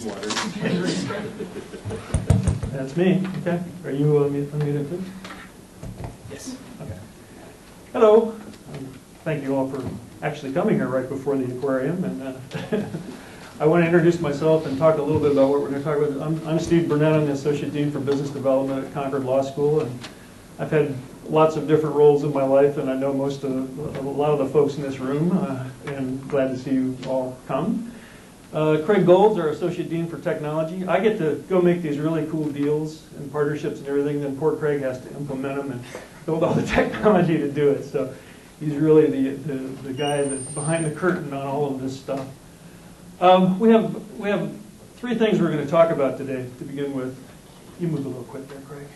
Water. That's me. Okay. Are you unmuted too? Yes. Okay. Hello. Thank you all for actually coming here right before the aquarium. And I want to introduce myself and talk a little bit about what we're going to talk about. I'm Steve Burnett. I'm the Associate Dean for Business Development at Concord Law School, and I've had lots of different roles in my life, and I know a lot of the folks in this room, and glad to see you all come. Craig Gold's our Associate Dean for Technology. I get to go make these really cool deals and partnerships and everything, then poor Craig has to implement them and build all the technology to do it. So he's really the guy that's behind the curtain on all of this stuff. We have three things we're going to talk about today to begin with. You move a little quick there, Craig.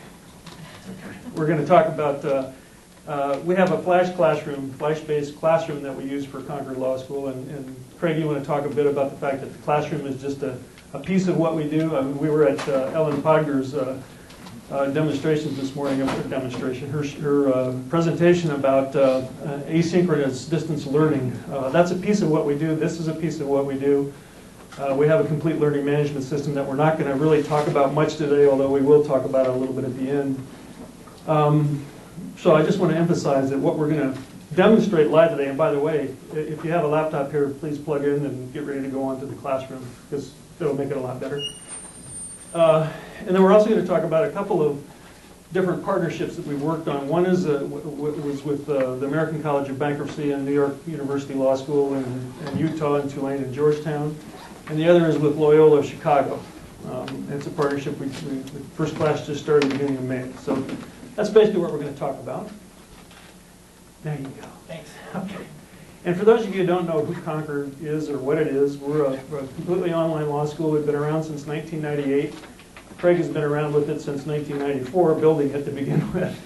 Okay. We're going to talk about we have a flash-based classroom that we use for Concord Law School, and Craig, you want to talk a bit about the fact that the classroom is just a piece of what we do. I mean, we were at Ellen Pogner's demonstrations this morning, her presentation about asynchronous distance learning. That's a piece of what we do. This is a piece of what we do. We have a complete learning management system that we're not going to really talk about much today, although we will talk about it a little bit at the end. So I just want to emphasize that what we're going to demonstrate live today, and by the way, if you have a laptop here, please plug in and get ready to go on to the classroom, because it'll make it a lot better. And then we're also going to talk about a couple of different partnerships that we've worked on. One is was with the American College of Bankruptcy and New York University Law School in Utah and Tulane and Georgetown. And the other is with Loyola Chicago. It's a partnership. The first class just started at the beginning of May. So that's basically what we're going to talk about. There you go. Thanks. Okay. And for those of you who don't know who Concord is or what it is, we're a completely online law school. We've been around since 1998. Craig has been around with it since 1994, building it to begin with,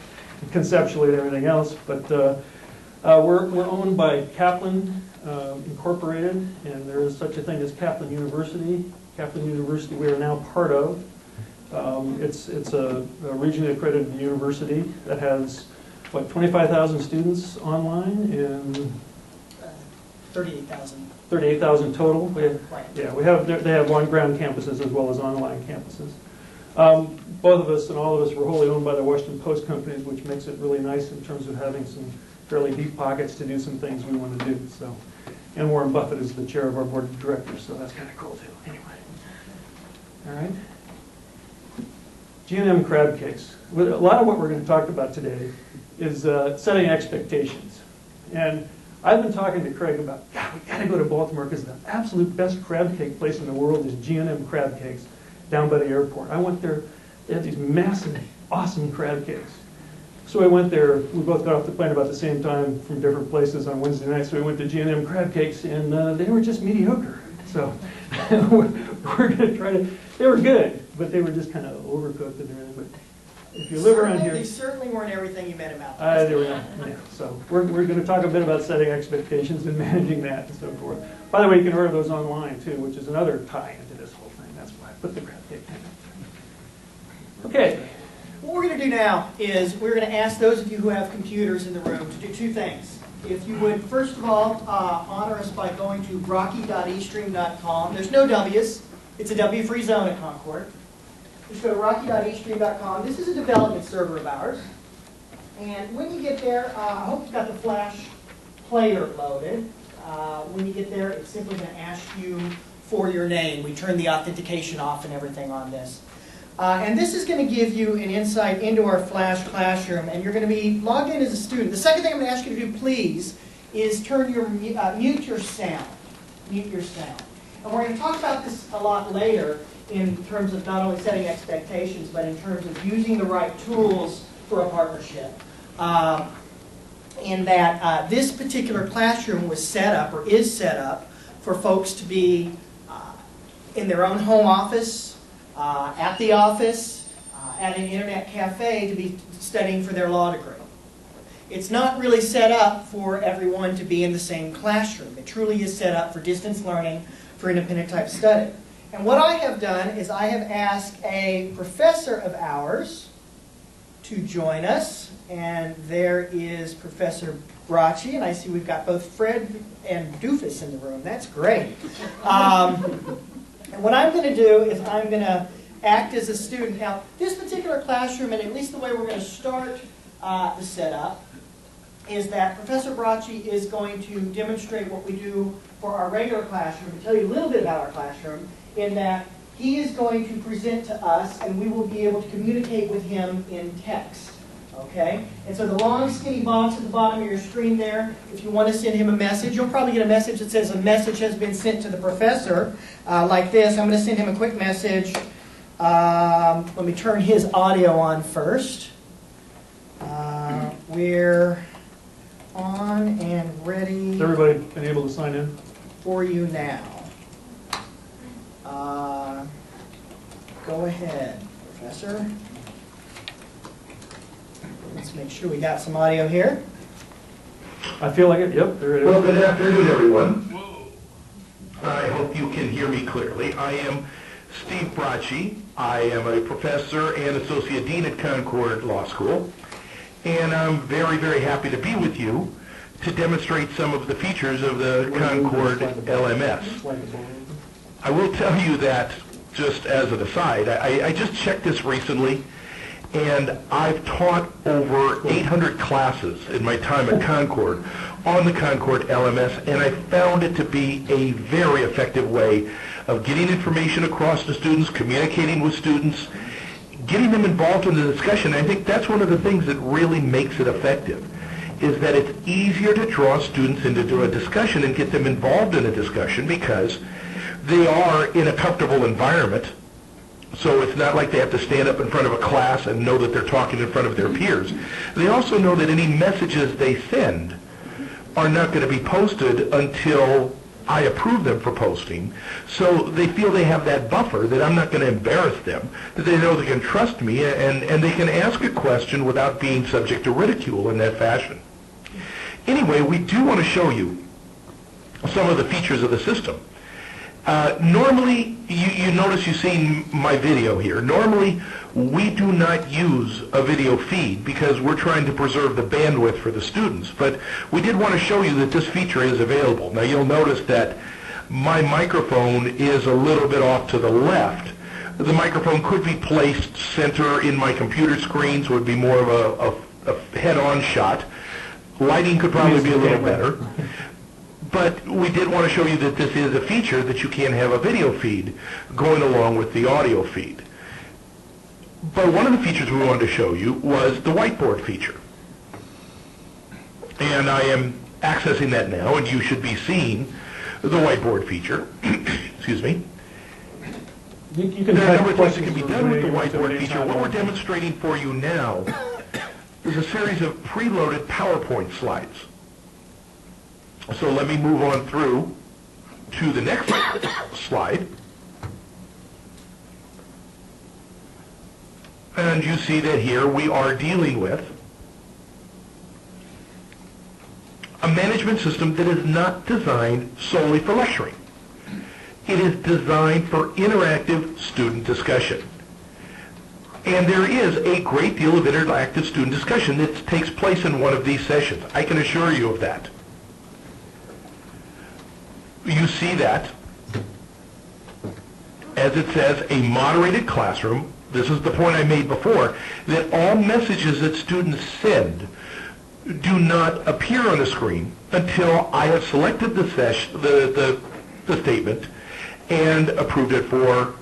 conceptually and everything else. But we're owned by Kaplan Incorporated, and there is such a thing as Kaplan University. Kaplan University we are now part of. It's a regionally accredited university that has, what, 25,000 students online and 38,000. 38,000 total. Right. Yeah, they have on-ground campuses as well as online campuses. Both of us and all of us were wholly owned by the Washington Post companies, which makes it really nice in terms of having some fairly deep pockets to do some things we want to do. So, and Warren Buffett is the chair of our board of directors, so that's kind of cool too. Anyway, all right. G&M crab cakes. A lot of what we're going to talk about today is setting expectations. And I've been talking to Craig about, God, we got to go to Baltimore because the absolute best crab cake place in the world is G&M crab cakes down by the airport. I went there. They have these massive, awesome crab cakes. So I went there. We both got off the plane about the same time from different places on Wednesday night. So we went to G&M crab cakes, and they were just mediocre. So we're going to try to. They were good, but they were just kind of overcooked and everything. But if you live around here, They certainly weren't everything you met about. they were not. Yeah. So we're going to talk a bit about setting expectations and managing that and so forth. By the way, you can order those online too, which is another tie into this whole thing. That's why I put the crab cake in. Okay. What we're going to do now is we're going to ask those of you who have computers in the room to do two things. If you would, first of all, honor us by going to rocky.eastream.com. There's no W's. It's a W-free zone at Concord. Just go to rocky.eastream.com. This is a development server of ours. And when you get there, I hope you've got the Flash player loaded. When you get there, it's simply going to ask you for your name. We turn the authentication off and everything on this. And this is going to give you an insight into our Flash classroom, and you're going to be logged in as a student. The second thing I'm going to ask you to do, please, is turn your mute your sound. Mute your sound. And we're going to talk about this a lot later in terms of not only setting expectations, but in terms of using the right tools for a partnership. In that this particular classroom was set up, or is set up, for folks to be in their own home office, at the office, at an internet cafe to be studying for their law degree. It's not really set up for everyone to be in the same classroom. It truly is set up for distance learning, for independent type study. And what I have done is I have asked a professor of ours to join us. And there is Professor Bracci, and I see we've got both Fred and Doofus in the room. That's great. And what I'm going to do is I'm going to act as a student. Now, this particular classroom, and at least the way we're going to start the setup, is that Professor Bracci is going to demonstrate what we do for our regular classroom and tell you a little bit about our classroom, in that he is going to present to us and we will be able to communicate with him in text. Okay? And so the long skinny box at the bottom of your screen there, if you want to send him a message, you'll probably get a message that says a message has been sent to the professor, like this. I'm going to send him a quick message. Let me turn his audio on first. We're on and ready. Has everybody been able to sign in? For you now. Go ahead, Professor. Let's make sure we got some audio here. I feel like it. Yep, there it is. Well, good afternoon, everyone. I hope you can hear me clearly. I am Steve Bracci. I am a professor and associate dean at Concord Law School. And I'm very, very happy to be with you to demonstrate some of the features of the Concord LMS. I will tell you that, just as an aside, I just checked this recently, and I've taught over 800 classes in my time at Concord on the Concord LMS, and I found it to be a very effective way of getting information across to students, communicating with students, getting them involved in the discussion. I think that's one of the things that really makes it effective, is that it's easier to draw students into a discussion and get them involved in a discussion because they are in a comfortable environment. So it's not like they have to stand up in front of a class and know that they're talking in front of their peers. They also know that any messages they send are not going to be posted until I approve them for posting. So they feel they have that buffer, that I'm not going to embarrass them, that they know they can trust me, and they can ask a question without being subject to ridicule in that fashion. Anyway, we do want to show you some of the features of the system. Normally, you notice you've seen my video here. Normally, we do not use a video feed because we're trying to preserve the bandwidth for the students. But we did want to show you that this feature is available. Now, you'll notice that my microphone is a little bit off to the left. The microphone could be placed center in my computer screen, so it would be more of a head-on shot. Lighting could probably be a little better. But we did want to show you that this is a feature that you can have a video feed going along with the audio feed. But one of the features we wanted to show you was the whiteboard feature. And I am accessing that now, and you should be seeing the whiteboard feature. Excuse me. You can there are a number of things that can be done with the whiteboard feature. What we're demonstrating for you now is a series of preloaded PowerPoint slides. So let me move on through to the next slide. And you see that here we are dealing with a management system that is not designed solely for lecturing. It is designed for interactive student discussion. And there is a great deal of interactive student discussion that takes place in one of these sessions. I can assure you of that. You see that, as it says, a moderated classroom. This is the point I made before, that all messages that students send do not appear on the screen until I have selected the statement and approved it for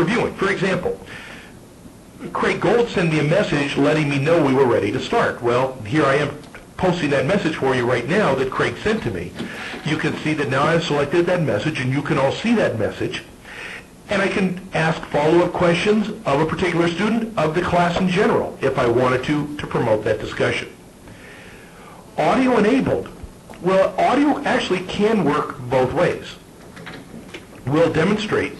viewing. For example, Craig Gold sent me a message letting me know we were ready to start. Well, here I am posting that message for you right now that Craig sent to me. You can see that now I've selected that message, and you can all see that message. And I can ask follow-up questions of a particular student, of the class in general, if I wanted to promote that discussion. Audio enabled. Well, audio actually can work both ways. We'll demonstrate.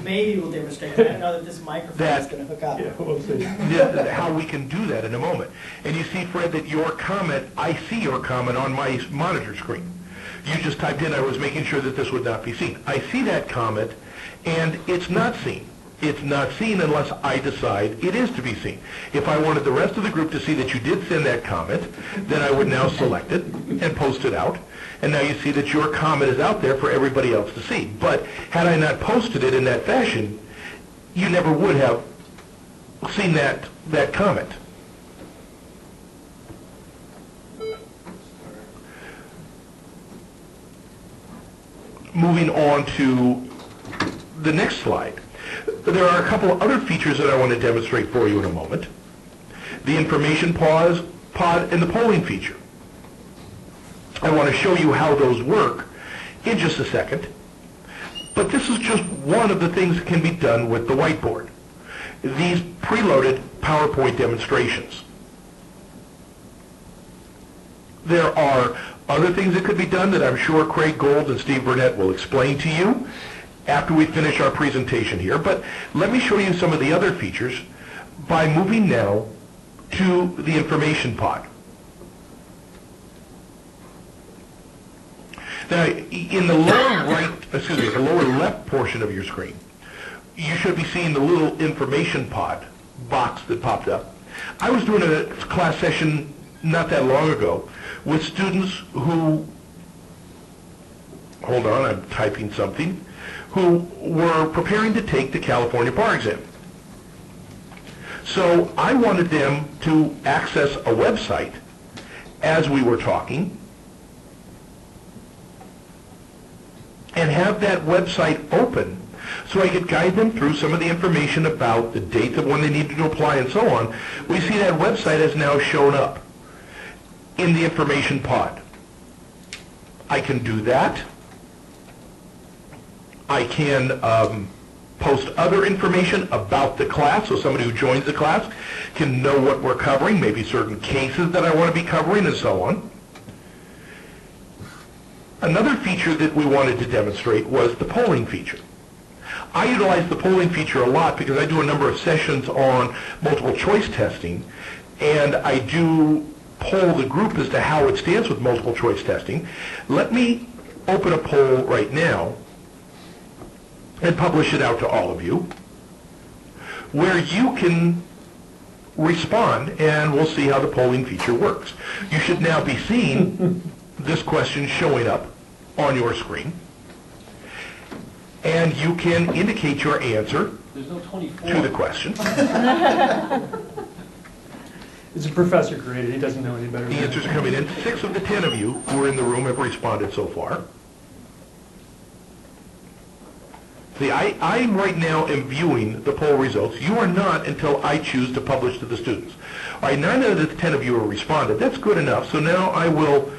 Maybe we'll demonstrate. I don't know that this microphone is going to hook up. Yeah, we'll see. How we can do that in a moment. And you see, Fred, that your comment, I see your comment on my monitor screen. You just typed in, I was making sure that this would not be seen. I see that comment, and it's not seen. It's not seen unless I decide it is to be seen. If I wanted the rest of the group to see that you did send that comment, then I would now select it and post it out. And now you see that your comment is out there for everybody else to see. But had I not posted it in that fashion, you never would have seen that comment. Moving on to the next slide. There are a couple of other features that I want to demonstrate for you in a moment. The information pod and the polling feature. I want to show you how those work in just a second. But this is just one of the things that can be done with the whiteboard. These preloaded PowerPoint demonstrations. There are other things that could be done that I'm sure Craig Gold and Steve Burnett will explain to you after we finish our presentation here. But let me show you some of the other features by moving now to the information pod. Now, in the the lower left portion of your screen, you should be seeing the little information pod box that popped up. I was doing a class session not that long ago with students who, hold on, I'm typing something, who were preparing to take the California bar exam. So I wanted them to access a website as we were talking and have that website open so I could guide them through some of the information about the dates of when they needed to apply and so on. We see that website has now shown up in the information pod. I can do that. I can post other information about the class, so somebody who joins the class can know what we're covering, maybe certain cases that I want to be covering, and so on. Another feature that we wanted to demonstrate was the polling feature. I utilize the polling feature a lot because I do a number of sessions on multiple choice testing, and I do poll the group as to how it stands with multiple choice testing. Let me open a poll right now and publish it out to all of you, where you can respond, and we'll see how the polling feature works. You should now be seeing this question showing up on your screen, and you can indicate your answer to the question. It's a professor created, he doesn't know any better. The answers are coming in. 6 of the 10 of you who are in the room have responded so far. See, I right now am viewing the poll results. You are not until I choose to publish to the students. All right, 9 out of the 10 of you have responded. That's good enough. So now I will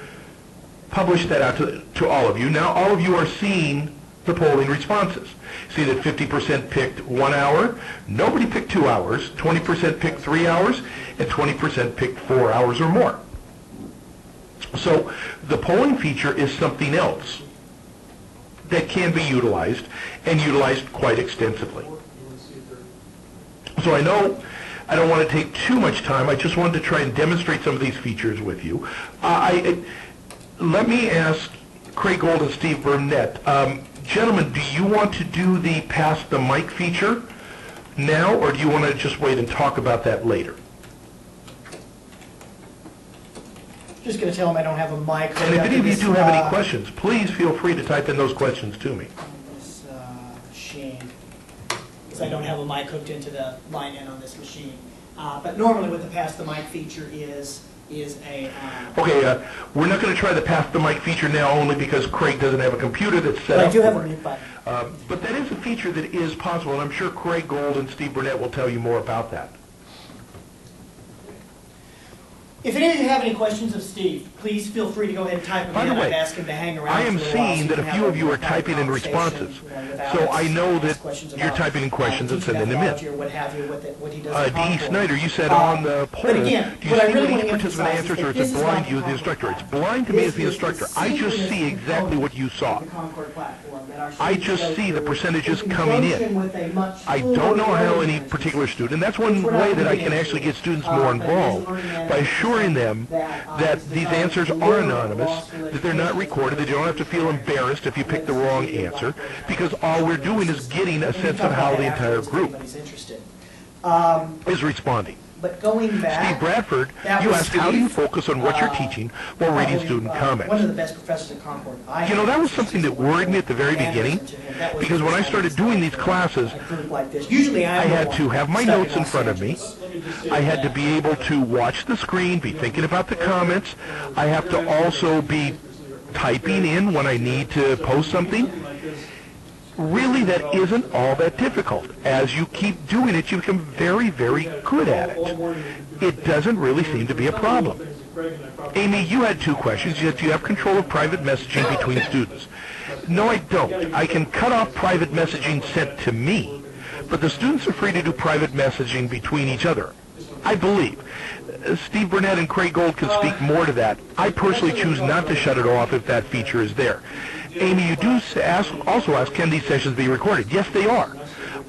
publish that out to all of you. Now all of you are seeing the polling responses. See that 50% picked 1 hour, nobody picked 2 hours, 20% picked 3 hours, and 20% picked 4 hours or more. So the polling feature is something else that can be utilized, and utilized quite extensively. So I know I don't want to take too much time. I just wanted to try and demonstrate some of these features with you. Let me ask Craig Gold and Steve Burnett. Gentlemen, do you want to do the pass the mic feature now, or do you want to just wait and talk about that later? Just going to tell them I don't have a mic. And if any of you do have any questions, please feel free to type in those questions to me. This machine, because I don't have a mic hooked into the line in on this machine. But normally what the pass the mic feature is a... Okay, we're not going to try the pass the mic feature now only because Craig doesn't have a computer that's set up. I do have a mute button. But that is a feature that is possible, and I'm sure Craig Gold and Steve Burnett will tell you more about that. If any of you have any questions of Steve, please feel free to go ahead and type them in. By the way, I've asked him to hang around. I am for a while seeing so that a few of you are typing in responses, so I know that you're typing in questions and sending them in. Or what have you, what he does D. Snyder, you said on the poll, do you see what each participant answers, or is it blind to you as the instructor? It's blind to me as the instructor. I just see exactly what you saw. I just see the percentages coming in. I don't know how any particular student, that's one way that I can actually get students more involved, by assuring them that these answers are anonymous, that they're not recorded, that you don't have to feel embarrassed if you pick the wrong answer, because all we're doing is getting a sense of how the entire group is responding. But going back, Steve Bradford, you asked how do you focus on what you're teaching while reading student comments. One of the best professors at Concord. You know, that was something that worried me at the very beginning, because when I started doing these classes, I had to have my notes in front of me. I had to be able to watch the screen, be thinking about the comments. I have to also be typing in when I need to post something. Really, that isn't all that difficult. As you keep doing it, you become very, very good at it. It doesn't really seem to be a problem. Amy, you had two questions. Do you have control of private messaging between students? No, I don't. I can cut off private messaging sent to me, but the students are free to do private messaging between each other, I believe. Steve Burnett and Craig Gold can speak more to that. I personally choose not to shut it off if that feature is there. Amy, you do also ask, can these sessions be recorded? Yes, they are.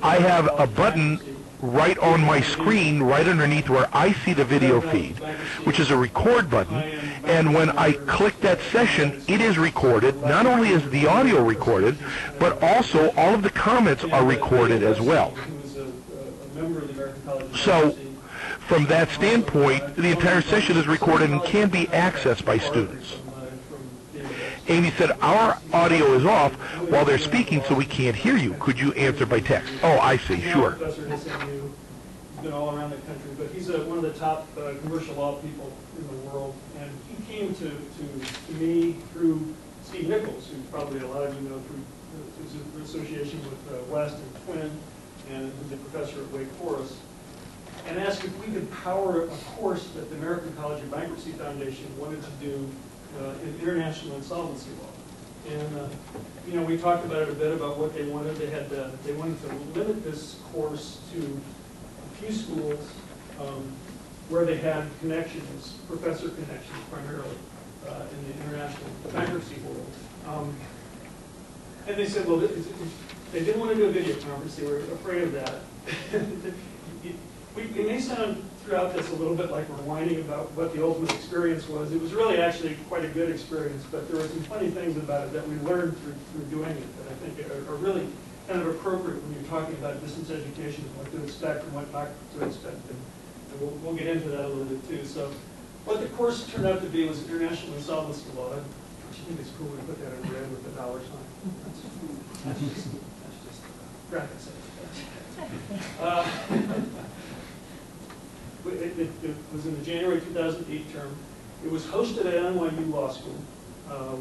I have a button right on my screen, right underneath where I see the video feed, which is a record button, and when I click that session, it is recorded. Not only is the audio recorded, but also all of the comments are recorded as well. So, from that standpoint, the entire session is recorded and can be accessed by students. Amy said, our audio is off while they're speaking, so we can't hear you. Could you answer by text? Oh, I see, sure. He's been all around the country, but he's one of the top commercial law people in the world, and he came to me through Steve Nichols, who probably a lot of you know through his association with West and Twin, and who's a professor at Wake Forest, and asked if we could power a course that the American College of Bankruptcy Foundation wanted to do in international insolvency law. And you know, we talked about it a bit about what they wanted. They wanted to limit this course to a few schools where they had connections, professor connections primarily in the international bankruptcy world. And they said, well, they didn't want to do a video conference. They were afraid of that. It may sound throughout this a little bit like we're whining about what the ultimate experience was. It was really actually quite a good experience, but there were some funny things about it that we learned through doing it that I think are really kind of appropriate when you're talking about distance education and what to expect and what not to expect. And we'll get into that a little bit too. So what the course turned out to be was international insolvency law. Don't you think it's cool to put that in red with the dollar sign? That's just graphics. It was in the January 2008 term. It was hosted at NYU Law School,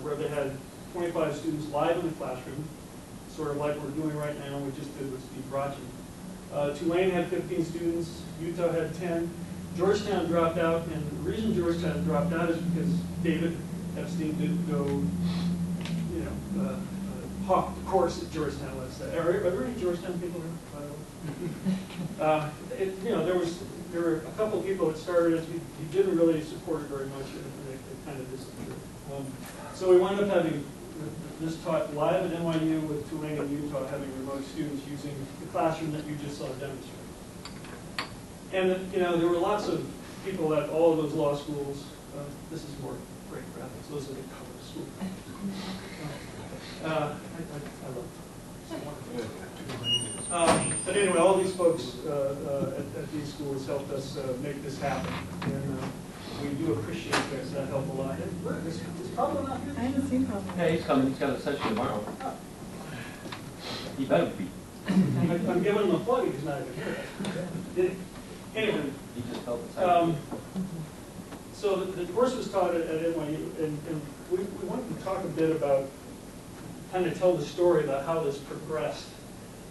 where they had 25 students live in the classroom, sort of like we're doing right now. We just did with Steve Bradford. Tulane had 15 students. Utah had 10. Georgetown dropped out, and the reason Georgetown dropped out is because David Epstein didn't go, you know, hawk the course at Georgetown, let's say. Are there any Georgetown people here, by the way? You know, there were a couple of people that started it. He didn't really support it very much, and it kind of disappeared. So we wound up having this taught live at NYU with Tulane and Utah, having remote students using the classroom that you just saw demonstrated. And you know, there were lots of people at all of those law schools. This is more great graphics. Those are the cover schools. I love it. But anyway, all these folks at these schools helped us make this happen, and we do appreciate that help a lot. Is Pablo not here? I haven't seen Pablo. Yeah, he's coming. He's got a session tomorrow. Oh. He better be. I'm giving him a plug. He's not even here. Anyway, He just helped us out. so the course was taught at NYU, and we wanted to talk a bit about, kind of tell the story about how this progressed.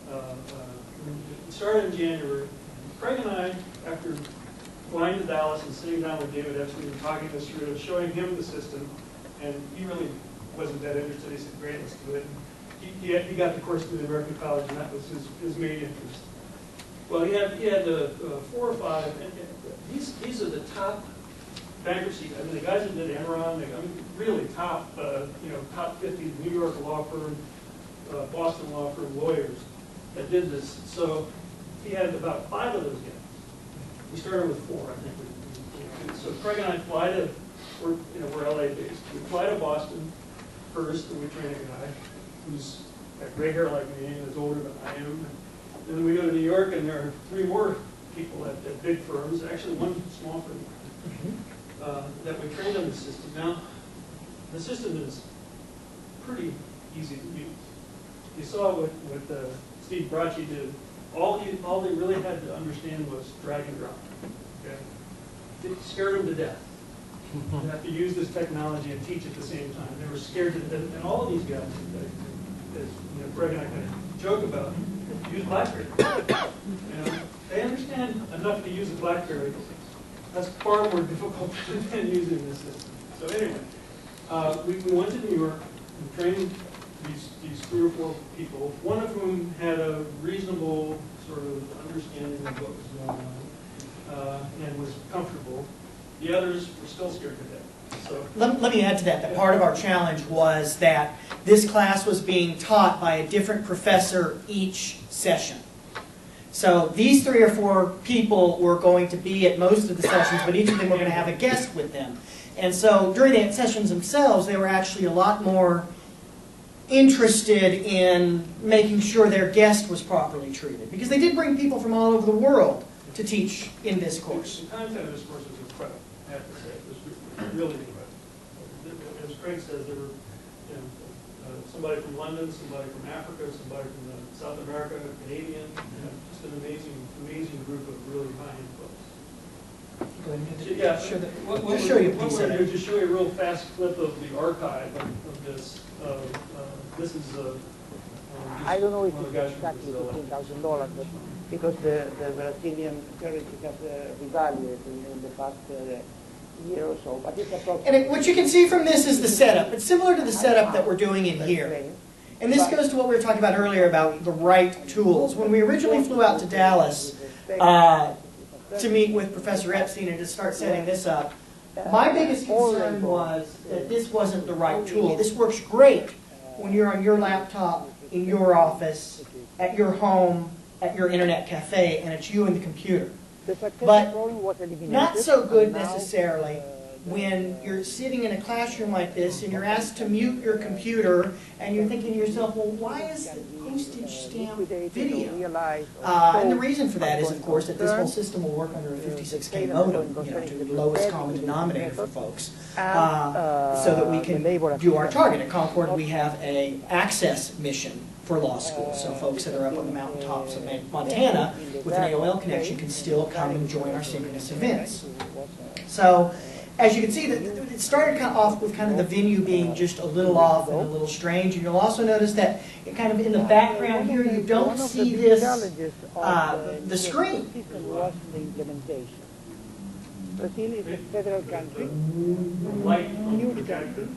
It started in January. Craig and I, after flying to Dallas and sitting down with David Epstein and talking this through and showing him the system, and he really wasn't that interested. He said, great, let's do it. And he got the course through the American College, and that was his main interest. Well, he had 4 or 5, and these are the top bankruptcy. I mean, the guys that did Enron, really top, top 50 New York law firm, Boston law firm lawyers that did this. So he had about 5 of those guys. We started with 4, I think. So Craig and I fly to, we're LA based. We fly to Boston first, and we train a guy who's got gray hair like me and is older than I am. And then we go to New York, and there are 3 more people at big firms, actually one small firm, that we trained on the system. Now, the system is pretty easy to use. You saw what Steve Bracci did. All they really had to understand was drag and drop. Okay? It scared them to death. You have to use this technology and teach at the same time. They were scared to death. And all of these guys, as Greg and I kind of joke about, use BlackBerry. They understand enough to use a BlackBerry. That's far more difficult than using this system. So anyway, we went to New York and trained these 3 or 4 people, one of whom had a reasonable sort of understanding of what was going on and was comfortable. The others were still scared to death. So Let me add to that part of our challenge was that this class was being taught by a different professor each session. So these 3 or 4 people were going to be at most of the sessions, but each of them were going to have a guest with them. And so during the sessions themselves, they were actually a lot more interested in making sure their guest was properly treated. Because they did bring people from all over the world to teach in this course. The content of this course was incredible, I have to say. It was really incredible. As Craig says, there were somebody from London, somebody from Africa, somebody from South America, Canadian, just an amazing group of really high-end folks. Go ahead and Yeah, just show you a piece of it. Just show you a real fast clip of the archive of this. This is I don't know if one of the it's guys from exactly Brazil. $15,000, but because the Brazilian currency has revalued in the past year or so. But it's approximately. And what you can see from this is the setup. It's similar to the setup that we're doing in here. And this goes to what we were talking about earlier about the right tools. When we originally flew out to Dallas to meet with Professor Epstein and to start setting this up, my biggest concern was that this wasn't the right tool. This works great when you're on your laptop, in your office, at your home, at your internet cafe, and it's you and the computer. But not so good necessarily when you're sitting in a classroom like this and you're asked to mute your computer and you're thinking to yourself, well, why is the postage stamp video? And the reason for that is, of course, that this whole system will work under a 56K modem, to the lowest common denominator for folks, so that we can do our target. At Concord, we have an access mission for law school, so folks that are up on the mountaintops of Montana with an AOL connection can still come and join our synchronous events. So, as you can see, it started off with kind of the venue being just a little off and a little strange, and you'll also notice that kind of in the background here, you don't see this, the screen. Was the implementation. Brazil is a federal country. Light on the projector.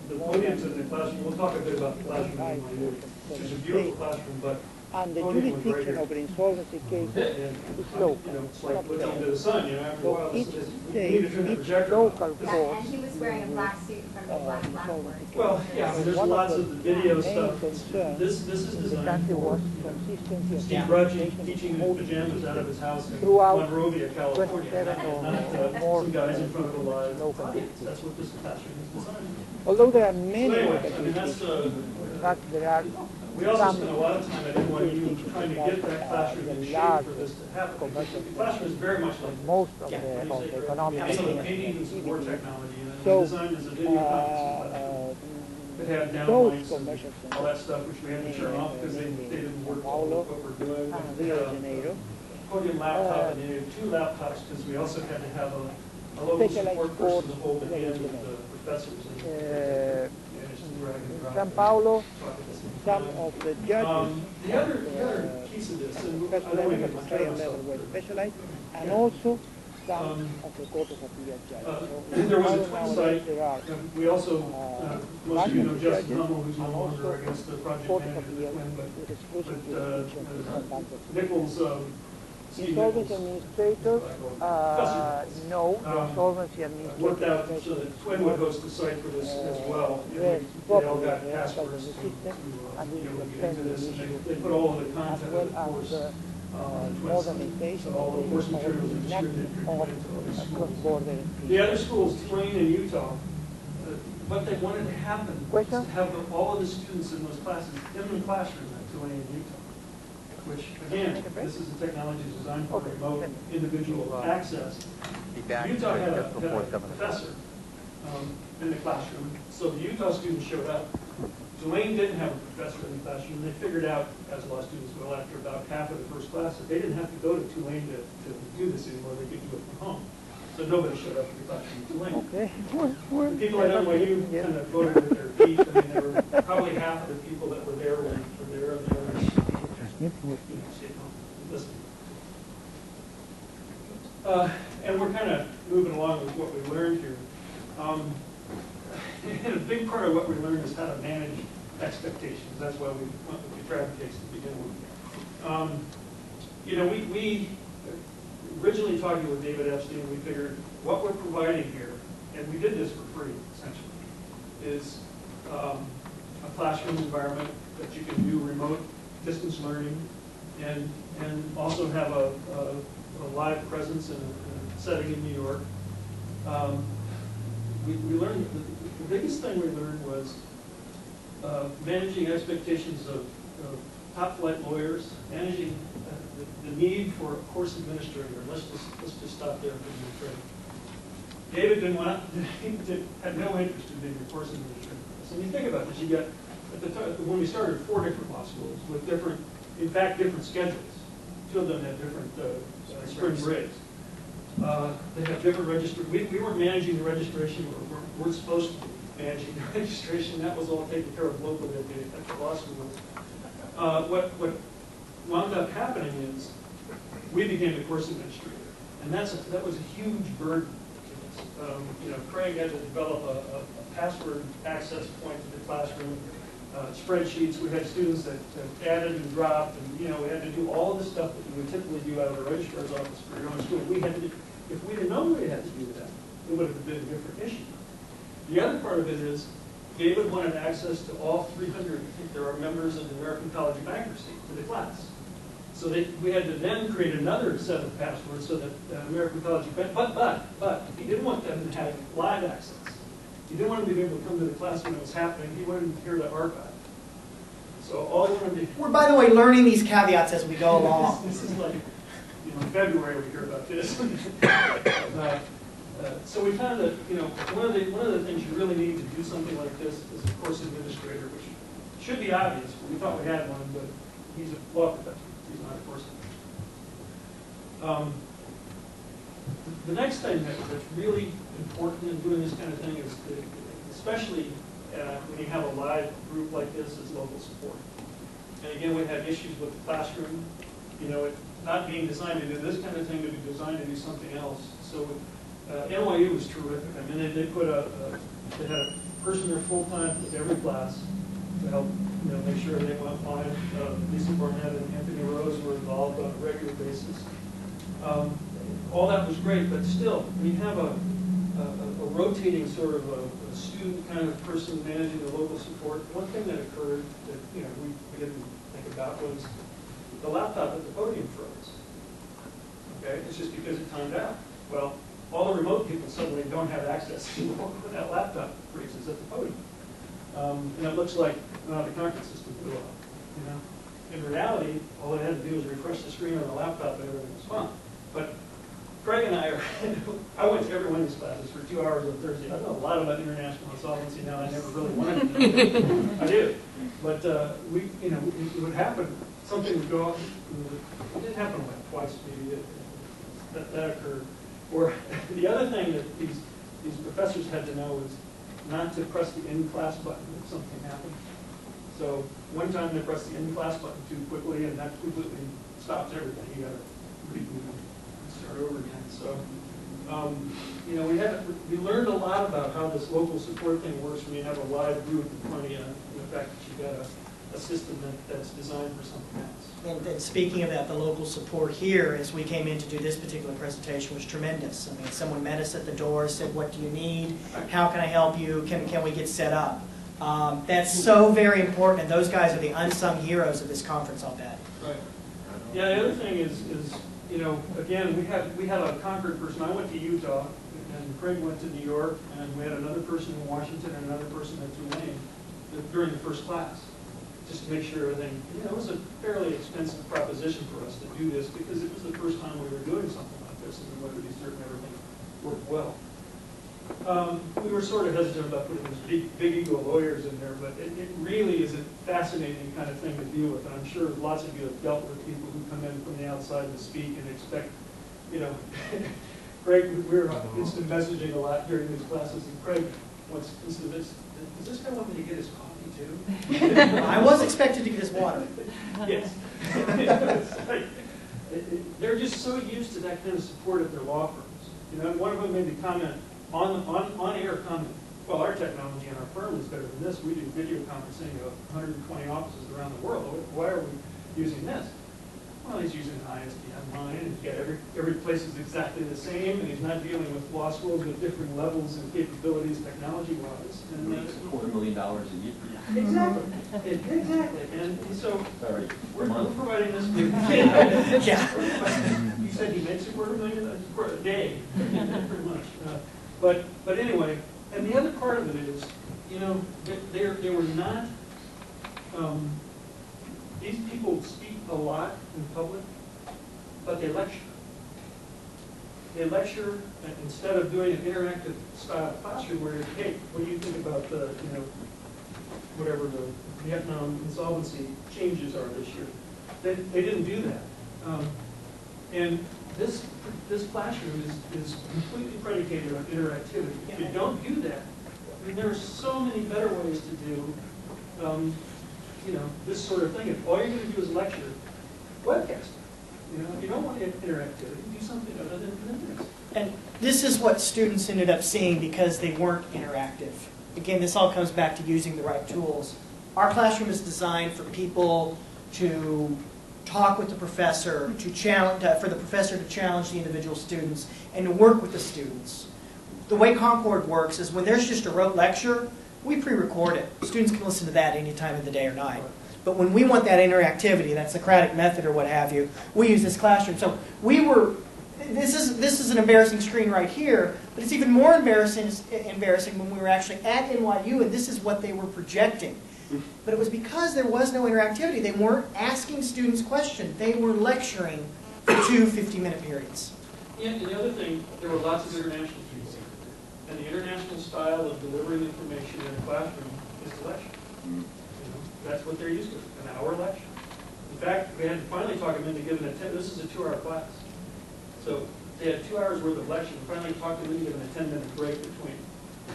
The podiums in the classroom. We'll talk a bit about the classroom. It's a beautiful classroom, but and the jurisdiction of an insolvency case is local. it's like looking into the sun. After a while, So each you state, need to turn the each projector local on. Yeah, court. and he was wearing a black suit from the black blackboard. Well, yeah, there's One lots of of the the video main stuff. concerns This is in the designed country for was consistency of Steve the Bracci application teaching of in motion pajamas out of his house in throughout Monrovia, California. 27 or Not more some guys in front of a live local. audience. That's what this classroom is designed for. Although there are So many anyway, local I mean, that's, jurisdictions, in fact there are we also some spent a lot of time at NYU trying to get that classroom in shape for this to happen. Because the classroom is very much like most of Yeah. the economic some of the activity. painting and some more technology. And So, we designed as a video conferencing platform. It had those downlights commercial and all that stuff, which we had to turn off because they didn't work well with what we're doing. and We Rio had de a Janeiro, podium laptop and needed 2 laptops because we also had to have a local support person to hold the hand with the professors. And manage to drag and drop San and Paulo, talk at the same some time. of the judges The other piece of this, and I first don't want level to and get the my head second level were myself, specialized, and also some Um, of the Court of Appeal judges. So there was a now twin nowadays site. there are We also, most of you know Justin judges Hummel, who's no and longer, also I guess, the project Court of manager of the Appeal twin, but with exclusive but, jurisdiction to conduct the Nichols, Steve insolvency Nichols, administrator, no, the insolvency worked administrator out so that Twin would host the site for this as well. And Yes, they all got properly, passwords to the system, and be we able to can get into spend this. the And issue they put all of the as content well of the course as modernization So all the course materials are lack distributed of into those schools. cross-border. The other schools, Tulane and Utah, what they wanted to happen was to have all of the students in those classes in the classroom at Tulane and Utah. Which, again, this is a technology designed for remote individual access. Utah had a professor in the classroom, so the Utah students showed up. Tulane didn't have a professor in the classroom. They figured out, as law students will, after about half of the first class, that they didn't have to go to Tulane to do this anymore. They could do it from home. So nobody showed up in the classroom in Tulane. Okay. The people at NYU kind of voted with their feet. I mean, there were probably half of the people that were there were there, and the others, stayed home and listened. And we're kind of moving along with what we learned here. And a big part of what we learned is how to manage expectations. That's why we went with the traffic case to begin with. We originally talking with David Epstein, we figured what we're providing here, and we did this for free, essentially, is a classroom environment that you can do remote distance learning and also have a live presence in a setting in New York. We learned, the biggest thing we learned was managing expectations of top flight lawyers, managing the need for a course administrator. Let's just stop there for the training. David didn't want, had no interest in being a course administrator. So when you think about this, you got, at the time, when we started, 4 different law schools with different schedules. 2 of them had different spring breaks. They have different registration. We weren't managing the registration. We're supposed to be managing the registration. That was all taken care of locally at the law school. What wound up happening is we became the course administrator, and that was a huge burden. Craig had to develop a password access point to the classroom, spreadsheets. We had students that added and dropped, and we had to do all of the stuff that you would typically do out of the registrar's office for your own school. We had to, if we didn't know we had to do that, it would have been a different issue. The other part of it is David wanted access to all 300. I think there are members of the American College of Bankruptcy to the class. So we had to then create another set of passwords so that American College of Bankruptcy, but he didn't want them to have live access. He didn't want them to be able to come to the class when it was happening. He wanted them to hear the archive. So all we wanted to do. We're, by the way, learning these caveats as we go along. This is like, in February we hear about this. So we found that one of the things you really need to do something like this is a course administrator, which should be obvious. We thought we had one, but he's a law professor. He's not a course administrator. The next thing that's really important in doing this kind of thing is, especially when you have a live group like this, is local support. And again, we had issues with the classroom. It not being designed to do this kind of thing, to be designed to do something else. So NYU was terrific. I mean, they put they had a person there full time with every class to help make sure they went fine. Lisa Burnett and Anthony Rose were involved on a regular basis. All that was great, but still, when you have a rotating sort of a student kind of person managing the local support, one thing that occurred that we didn't think about was the laptop at the podium froze. Okay, it's just because it timed out. Well, all the remote people suddenly don't have access anymore when that laptop freezes at the podium. And it looks like the conference system blew up. In reality, all they had to do was refresh the screen on the laptop and everything was fine. But Craig and I went to every one of these classes for 2 hours on Thursday. I know a lot about international insolvency now. I never really wanted to do that. I do. But it would happen. Something would go off. It did happen like twice maybe. That occurred. Or the other thing that these professors had to know was not to press the end class button if something happened. So one time they pressed the end class button too quickly, and that completely stops everything. You got to reboot and start over again. So we learned a lot about how this local support thing works when you have a live group in front of you, and the fact that you got a system that's designed for something else. And speaking of that, the local support here, as we came in to do this particular presentation, was tremendous. I mean, someone met us at the door, said, "What do you need? How can I help you? Can we get set up?" That's so very important, and those guys are the unsung heroes of this conference, I'll bet. Right. Yeah, the other thing is, you know, again, we had a Concord person. I went to Utah, and Craig went to New York, and we had another person in Washington and another person at Tulane during the first class, just to make sure everything, you know, it was a fairly expensive proposition for us to do this because it was the first time we were doing something like this, and we wanted to be certain everything worked well. We were sort of hesitant about putting these big ego lawyers in there, but it really is a fascinating kind of thing to deal with. And I'm sure lots of you have dealt with people who come in from the outside to speak and expect, you know, Craig, we were instant messaging a lot during these classes, and Craig wants instant this. Does this guy want me to get his coffee too? I was expected to get his water. Yes. They're just so used to that kind of support at their law firms. You know, one of them made the comment, on-air comment, well, our technology in our firm is better than this. We do video conferencing of 120 offices around the world. Why are we using this? Well, he's using an ISDN line, and yeah, every place is exactly the same, and he's not dealing with law schools with different levels and capabilities technology-wise. And Makes $250,000 a year. exactly, exactly. And so Sorry. we're providing this. Yeah. You said he makes $250,000 a day, pretty much. But anyway, and the other part of it is, you know, they were not. These people speak a lot in public, but they lecture. They lecture instead of doing an interactive style classroom where, hey, what do you think about the, you know, whatever the Vietnam insolvency changes are this year? They didn't do that. And this classroom is completely predicated on interactivity. If you don't do that, I mean, there are so many better ways to do you know, this sort of thing. If all you're going to do is lecture, webcast. You know, if you don't want interactivity, do something other than this. And this is what students ended up seeing because they weren't interactive. Again, this all comes back to using the right tools. Our classroom is designed for people to talk with the professor, to challenge, for the professor to challenge the individual students, and to work with the students. The way Concord works is when there's just a rote lecture, we pre-record it. Students can listen to that any time of the day or night. But when we want that interactivity, that Socratic method or what have you, we use this classroom. So we were, this is an embarrassing screen right here, but it's even more embarrassing when we were actually at NYU, and this is what they were projecting. But it was because there was no interactivity. They weren't asking students questions. They were lecturing for 2 50-minute periods. Yeah, and the other thing, there were lots of international students. And the international style of delivering information in a classroom is to lecture. You know, that's what they're used to, an hour lecture. In fact, we had to finally talk them into giving this is a 2-hour class. So they had 2 hours worth of lecture, and finally talked them into giving a 10-minute break between.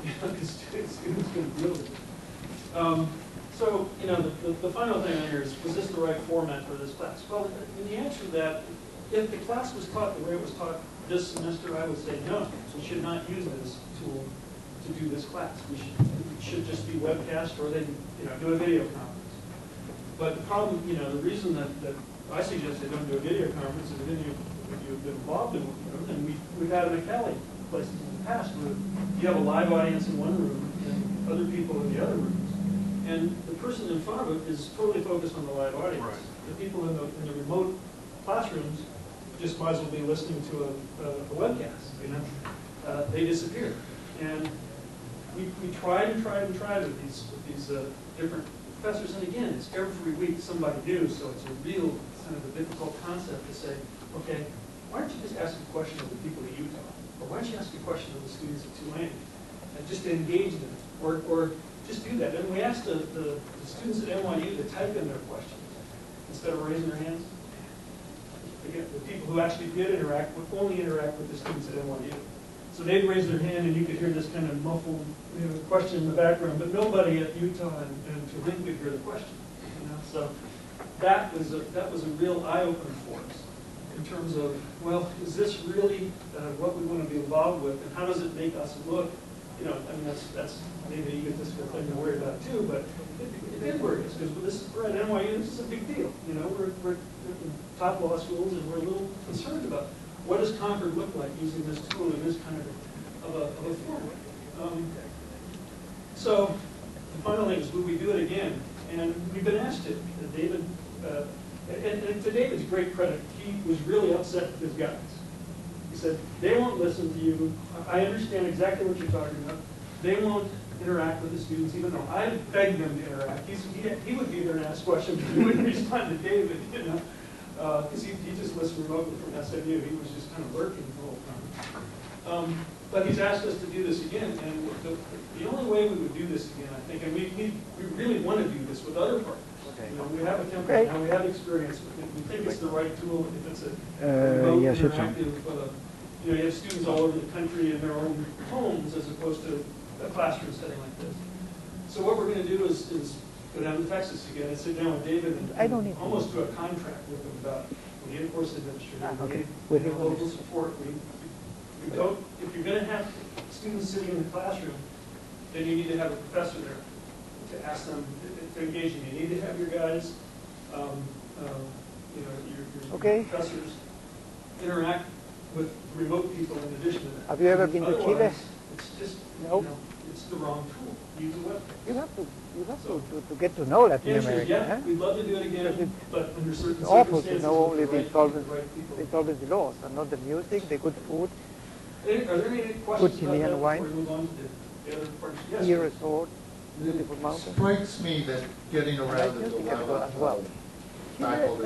You know, because students couldn't deal with it. So, you know, the final thing on here is, was this the right format for this class? Well, the answer to that, if the class was taught the way it was taught this semester, I would say no. We should not use this tool to do this class. It should just be webcast, or they, you know, do a video conference. But the problem, you know, the reason that I suggest they don't do a video conference is if you've been involved in one, and we've had in a CALI places in the past where you have a live audience in one room and other people in the other rooms. And the person in front of it is totally focused on the live audience. Right. The people in the remote classrooms just might as well be listening to a webcast. You know, they disappear. And we tried with these different professors. And again, it's every week somebody new, so it's a real kind of a difficult concept to say, okay, why don't you just ask a question of the people at Utah, or why don't you ask a question of the students at Tulane, and just to engage them, or just do that. And we asked the students at NYU to type in their questions instead of raising their hands. Again, the people who actually did interact would only interact with the students at NYU. So they'd raise their hand, and you could hear this kind of muffled, you know, question in the background, but nobody at Utah and Tulane could hear the question. You know? So that was a real eye-opener for us in terms of, well, is this really what we want to be involved with, and how does it make us look? You know, I mean, that's maybe an egotistical thing to worry about too, but it did worry us because we're at NYU. This is a big deal. You know, we're in top law schools, and we're a little concerned about what does Concord look like using this tool in this kind of a format. So the final thing is, would we do it again? And we've been asked to. David And to David's great credit, he was really upset with his guys. He said, they won't listen to you. I understand exactly what you're talking about. They won't interact with the students, even though I begged them to interact. He would be there and ask questions, but he wouldn't respond to David, you know, because he just listened remotely from SMU. He was just kind of lurking the whole time. But he's asked us to do this again, and the only way we would do this again, I think, and we really want to do this with other partners. You know, we have a template now, we have experience with it. We think it's the right tool if it's a remote, yes, it's interactive, you know, you have students all over the country in their own homes as opposed to a classroom setting like this. So what we're going to do is go down to Texas again and sit down with David and almost do a contract with him about, we need a course administrator, we need local support. We don't, if you're going to have students sitting in the classroom, then you need to have a professor there to ask them, to engage them. You need to have your guys, you know, your professors interact with remote people in addition to that. Have you ever been to Chile? It's just, No. you know, it's the wrong tool. Use a web. You have to get to know Latin America. Yeah, Huh? we'd love to do it again, but under certain It's awful circumstances. to know only with the right insolvency laws, and not the music, the good food, Are there any questions Chilean about that wine. before we move on to the other parts? Yes. ski resort, beautiful It mountains. strikes me that getting around the Music as dilemma well. of Chile faculty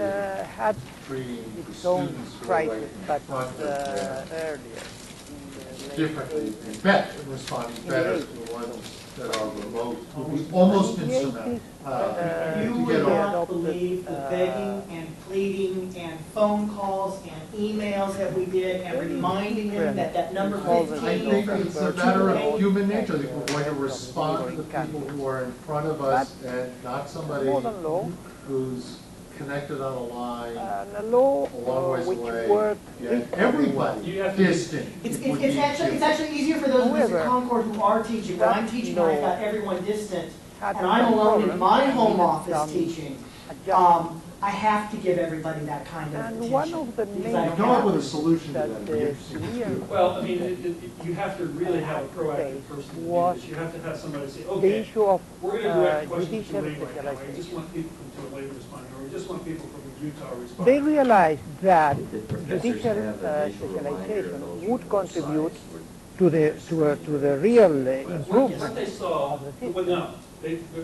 had treating the its own students who are crisis, right but in front of them earlier. differently, and better, responding better to the ones that are remote, would be almost insurmountable. You to would get over. not believe the begging and pleading and phone calls and emails that we did and reminding him that number I 15. think it's a matter of human nature. I think we're going to respond to the people who are in front of us and not somebody More than law, who's connected on a line and a law a long ways which away. worked Yet everybody You have to- distant. It's would be actually easier for those of us However, at Concord who are teaching. When I'm teaching, I've got no. everyone distant, had and I'm alone in problems, my home needed office some teaching. adjustment. I have to give everybody that kind of And attention. one of the because main I don't Come up have with a to. solution to that that. the Chilean Well, I mean, you have to really have a proactive person to do was this. You have to have somebody say, the okay, issue of we're going to direct questions to judicial labor right now. We just specialization. want people from a labor responding, or we just want people from Utah responding. They realized that Did professors judicial have a visual reminder of specialization those would both contribute sides? to the real What improvement they saw, of the well, system. no,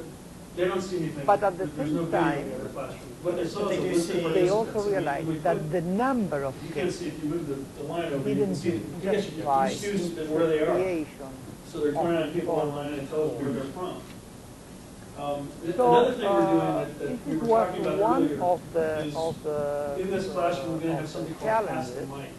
they don't see anything. But at the There's no same video time, in the classroom. What they saw But is they a do list of see- They participants. also I mean, realized we that put- the number of You can't kids see if you move the line over, you didn't can see, I guess you justify have students and where they are. creation. So they're trying to people online and tell us where they're from. So, Another thing we're doing that this we were was talking about one earlier of is the in this classroom, we're going to have something called Pass the challenges, Mic.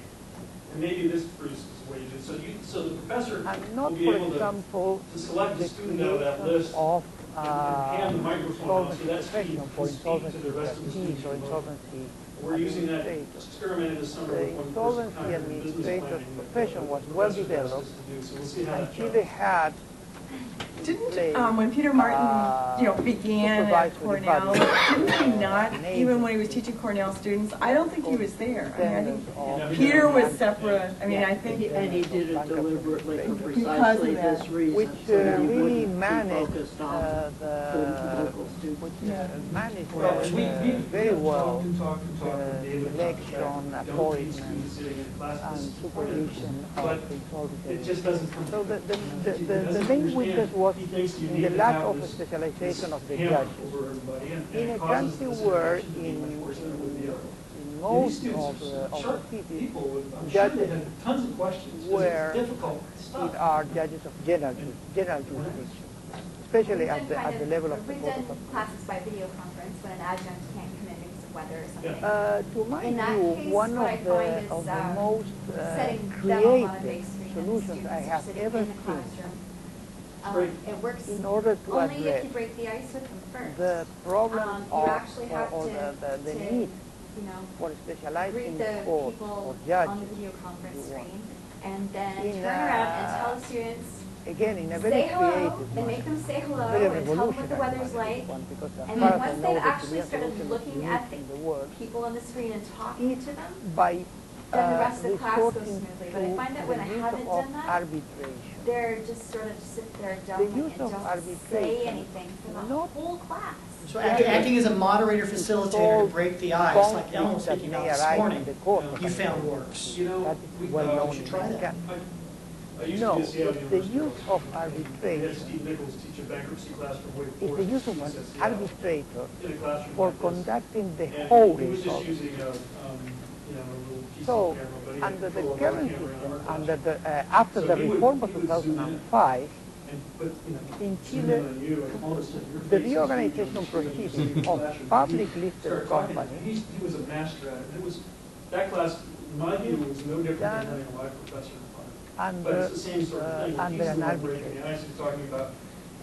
And maybe this produces wages. So the professor and will not, be for able example, to select the the student out of that creation list of and hand the microphone out so insolvency that student profession for can speak to insolvency the rest of the trustees students or remotely. insolvency We're using that administrators. experiment in the summer The with one person insolvency kind of business administrator's planning. profession was The well professor asked developed, us to do, so we'll see how and that Chile goes. had Didn't, when Peter Martin, began at supervised with the Cornell, budget, didn't he not, an even when he agency. was teaching Cornell students, I don't think he was there. I mean, I think Of Peter was separate, I mean, I think, And he did it deliberately for Because of precisely that. this reason. which so that he really wouldn't be managed focused on the local students. managed Well, very well talk with David about the fact selection, that we don't need appointment, students sitting in class. and This is supervision but of insolvency. It just doesn't come. So He the doesn't main understand. weakness was He thinks you in need the to lack have of this- specialization of the hammer judges. over everybody, and In it a causes country this where interaction to be much worse than it would be otherwise. in And most these students of are sharp the cities, people with, I'm sure they judges had tons of questions, 'cause where it's difficult it stuff. are judges of general jurisdiction, especially at the level of the We've Court done of Appeal. classes by video conference when an adjunct can't come in because of weather or something. To my In that view, case, one what I of find is, the most setting them up on a creative big screen and solutions I students have sitting ever in the seen classroom. Great. It works in order to only if address you break the ice with them first. the problem You of actually have or to, the to, need you know, for specializing greet the court or people on the judges. video conference you want. screen and then In, turn around and tell the students, Again, in a very say hello creative and manner. make them say hello Very and tell them what the revolutionary weather's one, like. one, because as And far then as I once know, they've the actually Chilean started solution is looking unique at in the the world. people on the screen and talking to them, By then the rest of the class goes resorting smoothly. But I find that when I to the use haven't of done that, arbitration. they're just sort of sit there dumbly use and of don't arbitration say anything for the not whole class. So acting as a moderator facilitator to break the ice, like Ellen was conflicts speaking that about may this arise morning, in the course of you an found exam. works. That is well known should in try that. mechanics. I used No, to be a CALI the University use professor. of I had arbitration Steve Nichols teach a bankruptcy class from is Whiteboard the use of Feature an at CALI, arbitrator in a classroom for like this. conducting the And whole he was just result. using a little PC So, camera, but he had under the control of current our camera system, in our under classroom. the, after So the he would- reform of he would zoom in 2005, And put, in zoom Chile, in on you and all of a sudden your the face is reorganization huge on the screen proceedings in the of classroom. public He listed started talking, companies he was a master at it. It was, that class, in my view, was no different than Done having a live professor in front of you. But under, it's the same sort of thing. under He's an the one breaking arbitrator. the ice and talking about,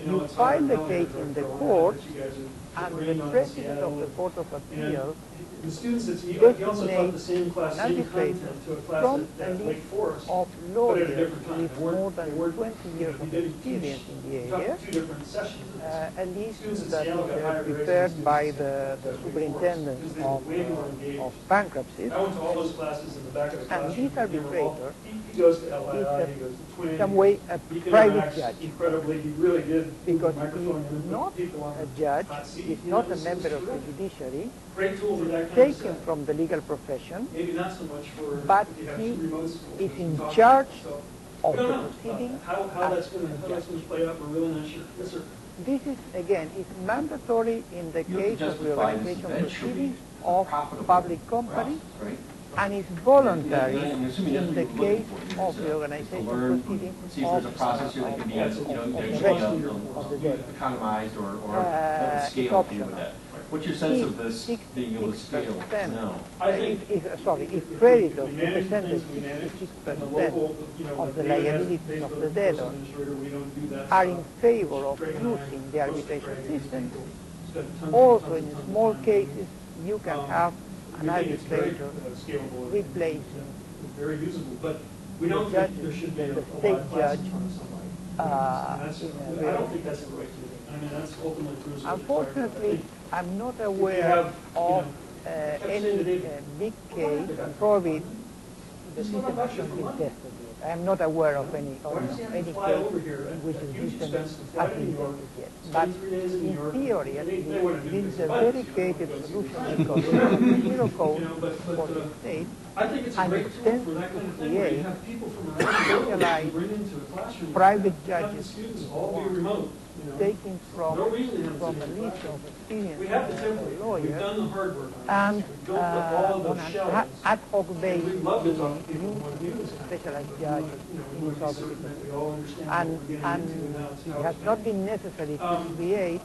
You it's file hard the now case that in the you're court, that you guys are and bringing the on president of Seattle. the Court of And Appeal the students that, he also taught the same class, an same arbitrator content to a class from at a Wake list Forest. of But at a lawyers different time. with They weren't- more they than weren't- 20 years he of did experience in the taught area, two different sessions of this. a list Students at that Seattle got higher is grades prepared than by students the at Wake Forest superintendent because they were way more engaged. of bankruptcies. I went to all those classes in the back of the And classroom. this arbitrator He goes to LII, is he goes to Twin. in some way a he private interacts judge, incredibly, he really did. because the he microphone is and not put people on a the judge, hot seat. is You not know, a this member is of the terrific. judiciary, Great tool for that kind of taken stuff. from the legal profession, Maybe not so much for but if you have he two remote schools. is we in can talk charge about it. So, of we don't the know proceeding. how that's going to play out. We're really not sure. Yes, sir. This is, again, is mandatory in the You have to case of justify this reorganization event should be proceedings of profitable public for us, companies, right? and is voluntary I'm assuming that's in what the you're looking case for. of To reorganization learn, proceedings see if there's a of process here that can be, of there the should rest be of the debt. economized or Uh, a scale it's to optional. with that. What's your sense of this being able to scale? 6%. No. I think If creditors we manage represented things we manage, 66% and the local, of the data has- liabilities pays of for the debtor administrator, we don't do that are stuff. in favor of Craig and I using the close to arbitration Craig and system, people spend tons and also tons in and tons of small time. cases, you can have We an think it's very, arbitrator scalable and- replacing very usable, but we don't judge, think there should be a the lot state of classes judge, on somebody. in a I don't think that's the right thing. I mean, that's ultimately proves. Unfortunately, I'm not you aware have, of saying that any they- big case, and probably the system hasn't been tested yet. I'm not aware of any Why does he have to case fly over here in at which a the huge system expense to fly has to New been York, tested yet. spend But 3 days in New in York? theory, at They least, wouldn't do this is this, a but, very you know, creative because- solution because zero code but, for the state I think it's a and great it tool tends for that to kind of thing, where you create have people from around the world that you specialized bring into a classroom. private Have the judges students all be remote, you know. taken from No reason to have a them sit in list classroom. of experienced We have the template, we've lawyers done the hard work on and this. We've built up all of on those an shells. ad hoc And basis, we'd love to you talk to people who want to do use this kind of specialized thing. judges We in want to be solving certain that it. we all understand what And, we're getting and into and how it's it has not been necessary to create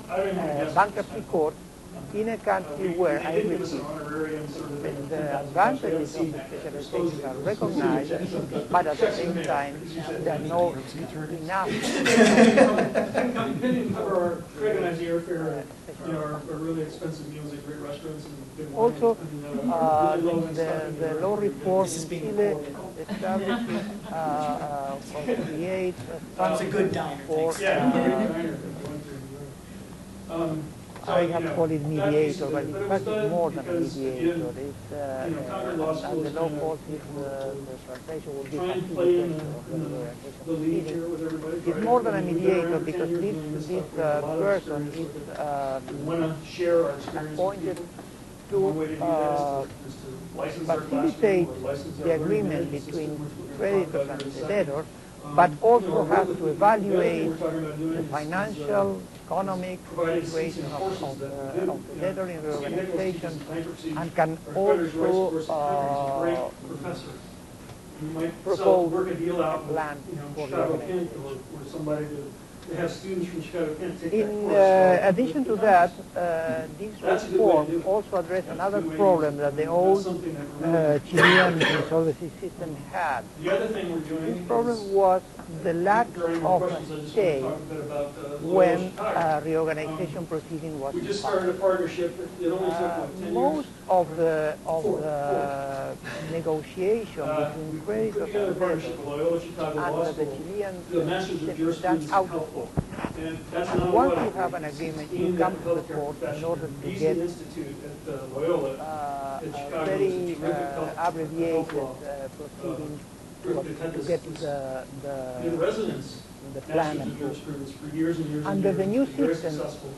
I don't even a guess. bankruptcy court in a country where I They did give us believe an honorarium sort of thing. the advantages of the specialization are recognized, but at the same time, there are not enough Didn't cover our, Craig and I's airfare, you know, our really expensive meals at great restaurants and good wine. Also, I mean, really low-end stuff in the Europe. law reform This is in being Chile recorded. establishes or creates It's a good diner, for, thanks. Yeah. I have called it mediator, but it in was fact it's done more than a because, mediator. again, It's, Concord Law as School the is law kind of, calls it, the translation will be trying to play in facilitation of the lead here proceedings. with everybody. It's more than a mediator because this person is We want to share our experience with appointed people. One way to do to that is to license our classroom facilitate or license our the learning agreement management between system, which we're gonna talk creditors about and in a the second. debtor, but also has to the other evaluate thing we're talking about doing the is, financial, economic providing situation ceasing of courses the that do, debtor in Steve Nichols reorganization teaches bankruptcy and can or creditors' rights also versus creditors. He's a great professor. You might propose work a deal out with, plan for Chicago reorganization. Kent or somebody to have students from Chicago Kent take that In course. addition to that, this That's a good way to do reform it. also addressed another Two ways. problem that the That's old something that really- Chilean insolvency system had. The other thing we're doing This problem is, was the lack during more of questions, I a just want to stay talk a bit about when Chicago. reorganization proceeding was We just filed. started a partnership, it only took, what, 10 years? Most of the Four. negotiation We between put creditors together a and partnership debtors with Loyola Chicago Law under the School. Chilean The Masters of system is done Jurisprudence is out of helpful. court. And that's not Once what you have an agreement, you in come that to the healthcare court in profession. order to Beasley get Institute at Loyola in a Chicago is a very terrific health abbreviated law. proceeding Perfect to attendance get is- the In residence, plan masters of approved. jurisprudence for years and years and Under years. the new It's been very system, successful.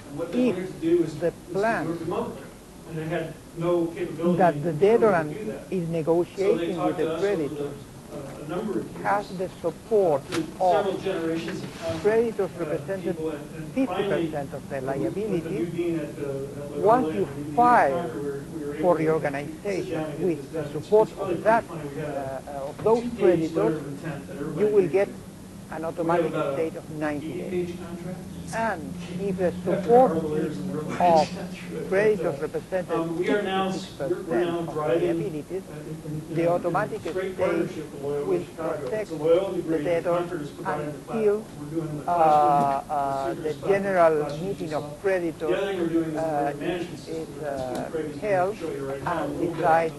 And what they if wanted to do is the to plan work remotely, and they had no capability that the internally debtorant to do that. is So they negotiating with talked to the us over creditor a number of years. has the support through of several generations of contact, creditors represented people, and finally, 50% of the with the new liability. dean at Loyola Once and you the new dean at file Concord, we were able for to reorganization sit down and get with this the done. support It's really of that, pretty funny. We had of those two-page letter creditors, of intent that everybody you will agreed get to. an We automatic have about a state of 90 days. 80-page contract. And if the After support our lawyers and real lawyers of got through it, creditors but, represented we are now 66% of driving liabilities, in the a automatic straight state partnership with Loyola will Chicago. protect It's a Loyola the degree, debtor Concord is providing the until platform. We're doing the classroom, the the general classroom meeting yourself. of The creditors other thing we're doing is the uh, management system. is That's what Craig is going to held show you right now. and A little bit. decide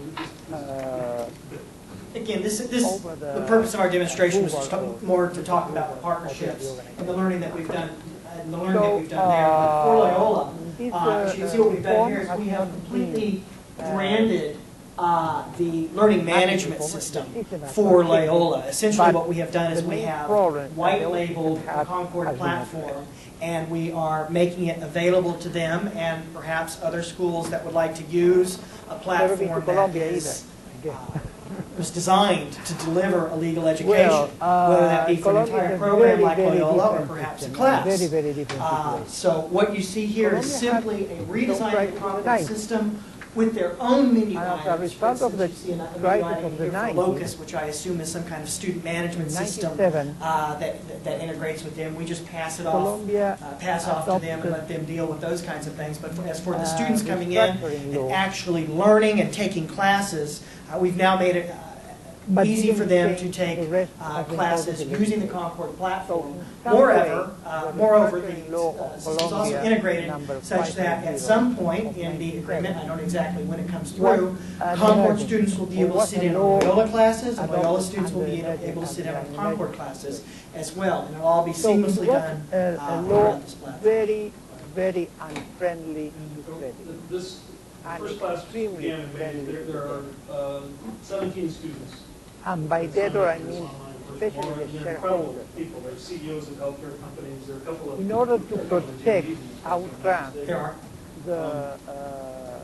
Again, over the purpose of our demonstration was approval more to talk about the partnerships and the learning that we've done, and the learning that So, we've done there. But for Loyola, this, as you can see what we've done here is form we has have not completely been, branded the learning management form, system the system has for not been. Loyola. Essentially But what we have done is the we main have problem that white the labeled system the has Concord been platform, and we are making it available to them and perhaps other schools that would like to use a Never been to platform that Colombia is either. was designed to deliver a legal education, Well, whether that be for an Colombia entire is a program very, like very Loyola or different perhaps a system, class. Very, very different situation. So what you see here is Colombia had simply a no redesign of crisis the Concord of the system with their own menu And as a items. result For of the instance, you see a menu crisis item of the here for 90s, Locus, which I assume is some kind of student management system 97, that integrates with them. We just pass it Colombia pass off to them and adopted let them deal with those kinds of things. But as for the students coming in restructuring law. and actually learning and taking classes, we've now made it But easy didn't for them to change take the rest of the classes Concord using the legislation. Concord platform. So in some Moreover, way, the the restructuring law of system is also Colombia, integrated number such that at 5.0 some point of in the 97, agreement, I don't know exactly when it comes was through, an Concord emergency. students will be able to Was sit a in on law Loyola classes, and adopted Loyola students will be under able to sit in on an Concord emergency. classes as well. And it'll all be So it was seamlessly done a law around this platform. very, very unfriendly to credit. This And first class extremely began in May. friendly There are 17 students. And by debtor, I mean They're especially the incredible shareholder. people. They're CEOs of healthcare companies. There are a couple of. In order to protect outrun There are. the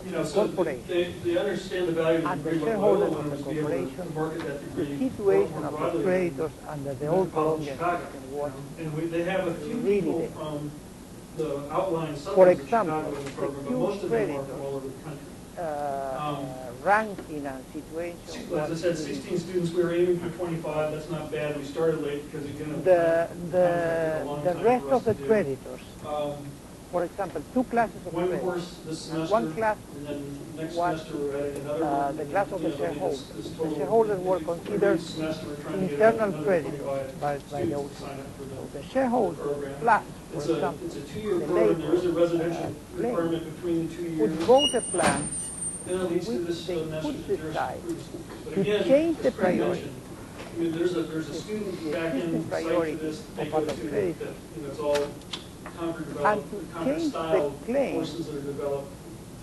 You know, so corporation, they understand the value of the and the degree, but shareholders Loyola of wanted the to be able to corporation, market that the degree situation more of the broadly. creditors under the old Colombian Chicago. system was And they have a few really people big. from the outlying For suburbs of example, Chicago in the program, but secure most of them are creditors, from all over the country. uh, ranking and situation As I was said, 16 students, we were aiming for 25, that's not bad, we started late because again. the rest of the creditors. For example, two classes of One creditors. course this semester, One class and then next was semester we're adding another one. the class of the You know, shareholders. this The total- shareholders were every considered semester we're trying to get internal another creditors 25 by the students old to sign up for The shareholder program. plus, for It's example, a two-year the program, there is a labor, residential claim requirement between the 2 years. would vote a plan Then it leads to which this they master's could of decide jurisprudence. But to again, change as the Craig priority. mentioned, I mean, there's a student The back existing end site priority for this, they of go other to, that, credit. you know, it's all Concord And developed, to Concord change style the claim, courses that are developed.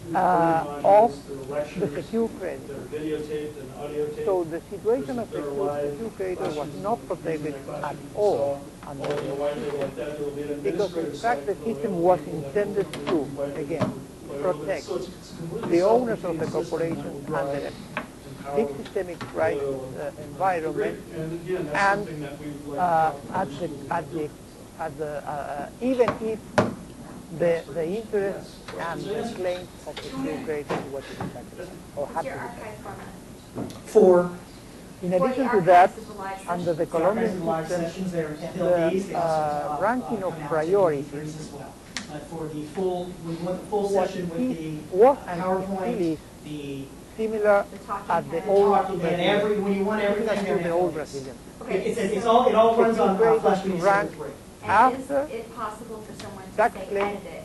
through of modules, there are the lectures secure credit. that are videotaped and audio taped. So the situation of There are secure live creditors was classes not in protected the at classroom. all So, under or the in a white label like that, there will be an because administrative in fact the site for system Loyola was people that intended will to, white label again, for Loyola. protect So it's completely the owners of the self-contained system that corporation will drive under and big power systemic crisis Loyola. environment, And again, that's and something that we would like to at the even if the interest and the claims of the secure creditors was protected or had What's to your be archive format? For In For the addition to that, archives of the live under the sessions. Colombian live system, sessions, they're the LDs, they also ranking of come out priority to MP3s as well. For the full, we want the full was session with the and still PowerPoint, is the similar The talking at the head. old talking, and every, when you want everything, similar they're to the old LDs. Brazilian. Okay, It's so- all, it all runs on Secure Flash creditors Media rank 3. And is after it possible for someone to tax say claim edit it?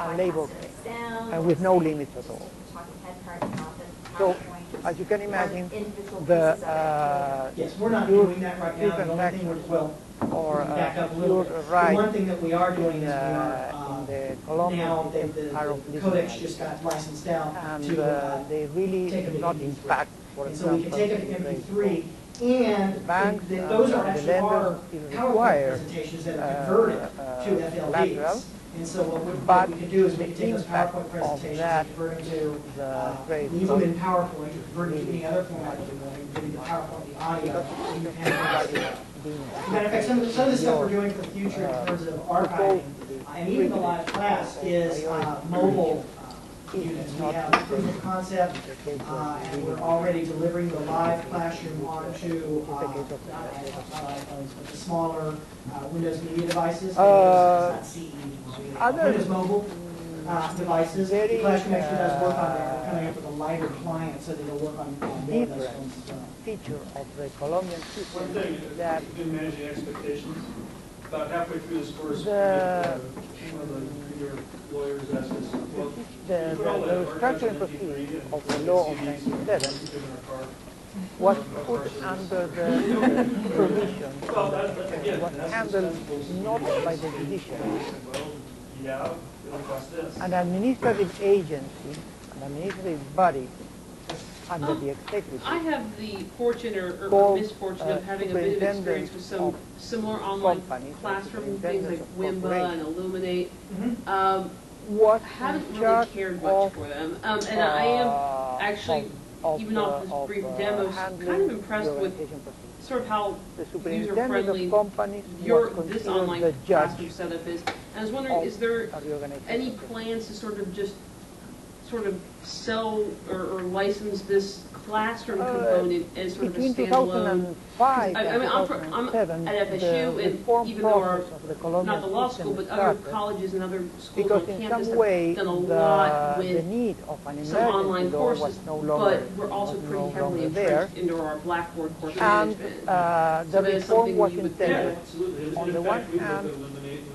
and labor Podcast this down, and with or no say limits at all. the talking head part is not the So, PowerPoint, as you can or imagine, individual the pieces of it. Yes, we're not pure doing that right now. The only thing we're, well, or back up a little pure bit. The right one thing that we are doing is we in are the Colombian now system are of the little codecs value. just got licensed out And to they really take them do to not MP3. impact, for And so we example, can take them to MP3, and banks those are and the actually our lenders still PowerPoint require presentations that are converted to collateral, FLVs. And so what but we can do is we can take those impact PowerPoint of presentations that, and convert them to, the trade leave them in cost PowerPoint, or convert them to any other format that we want, including the PowerPoint, the audio, and you can have it. Matter of fact, some of the stuff we're doing for the future in terms of archiving, and even the live class, is mobile units. We have proof of concept, and we're already delivering the live classroom onto, not iPhones, but the smaller Windows Media devices. It's not CE, Windows Mobile devices. The classroom actually does work on that. We're coming up with a lighter client so that it'll work on more of those different phones as well. feature of the Colombian One system thing, is that in managing expectations, about halfway through this course, one of your lawyers asked us, well, the restructuring procedure of the law of 97 was put under the provision, was handled not by the judiciary, yeah, it'll cost this. an administrative agency, an administrative body under the executive. I have the fortune or Called, misfortune of having a bit of experience with some of similar online companies, classroom things like of Wimba and Illuminate. Was Haven't in really charge cared much of, for them. And I am actually, of, even off this brief demo, kind of impressed with sort of how the superintendent user-friendly of companies this considered online the judge classroom setup is. And I was wondering, is there any plans to sort of sell or license this classroom component as sort of a between standalone? 2005 I mean, I'm 2007, at the FSU, and reform even though our, process of the Colombian not the law system school, but other started, colleges and other schools because on in campus some way have done a lot the with need of an some online emergency law courses, was no longer, but we're also was pretty no heavily longer there. entrenched into our Blackboard course And management. the So that is reform something was we would intended, Absolutely. on the one hand,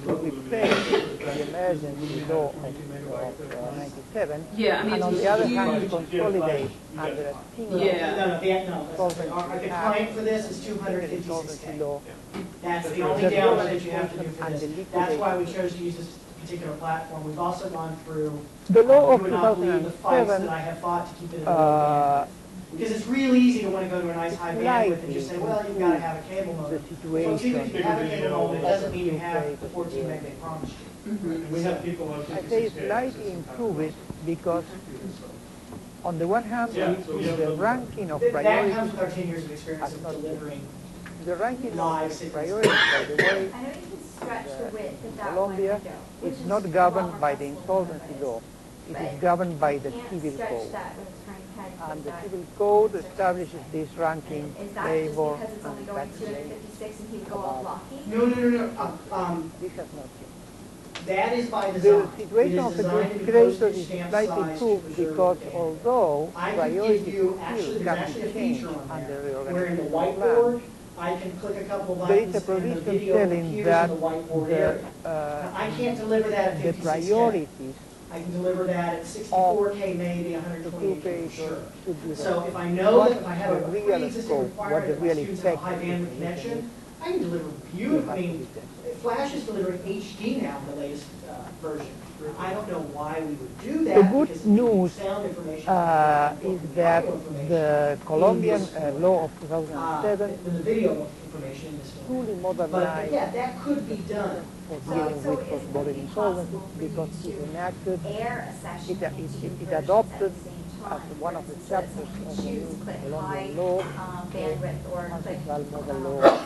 to replace the emergency law of 97, Yeah, I mean, and on it's the other huge. hand, to consolidate under a single The client for this is insolvency 256K. law. That's the only download that you have to do for this. That's why we chose to use this particular platform. We've also gone through, The law of you would not believe the fights 2007 that I have fought to keep it in the low. Because it's really easy to want to go to a nice high bandwidth and just say, well, you've got to have a cable the modem. situation Well, even if you have a cable modem, it doesn't mean you have of the 14 meg they promised you. We have people on I say 56K. slightly improve it because on the one hand, Yeah, so we have the the- ranking of That priority, comes with our 10 years of experience of That's not delivering. the ranking live of signals. priority, by the way, I know you can stretch the width of that one Colombia window, which is is not a lot governed more by the flexible than insolvency this. law. It is But governed by the you can't civil stretch code. that with a turning head And like the that. civil code establishes this ranking, Is that just labor, because it's only and going tax 256 and he would go all blocky? No. This has not changed. That is by The design. situation It of is the designed to be creators postage is stamp slightly size to improved preserve because the data. although I could priority give you, actually, still there's can actually a be changed feature on under there, the where in the organizational whiteboard, plan, I can click a couple there is buttons a and the provision video telling appears that in the whiteboard area. Now, I can't deliver that at the 56K. priorities I can deliver that at 64K, maybe to 128K page for sure. should be So if I know that if I have a the real pre-existing scope, requirement what the that my real students have a effect high bandwidth is, connection, I can deliver beautiful. I mean, Flash is delivering HD now, the latest version. I don't know why we would do that. The good because news sound information is that the Colombian law of 2007 the video information in this one. fully But modernized yeah, that could be done. for dealing with cross-border insolvency because it enacted, Air a session it into versions adopted at the same as time, one of the so that chapters someone of can the choose, new click Colombian high law, bandwidth or click ancestral model law.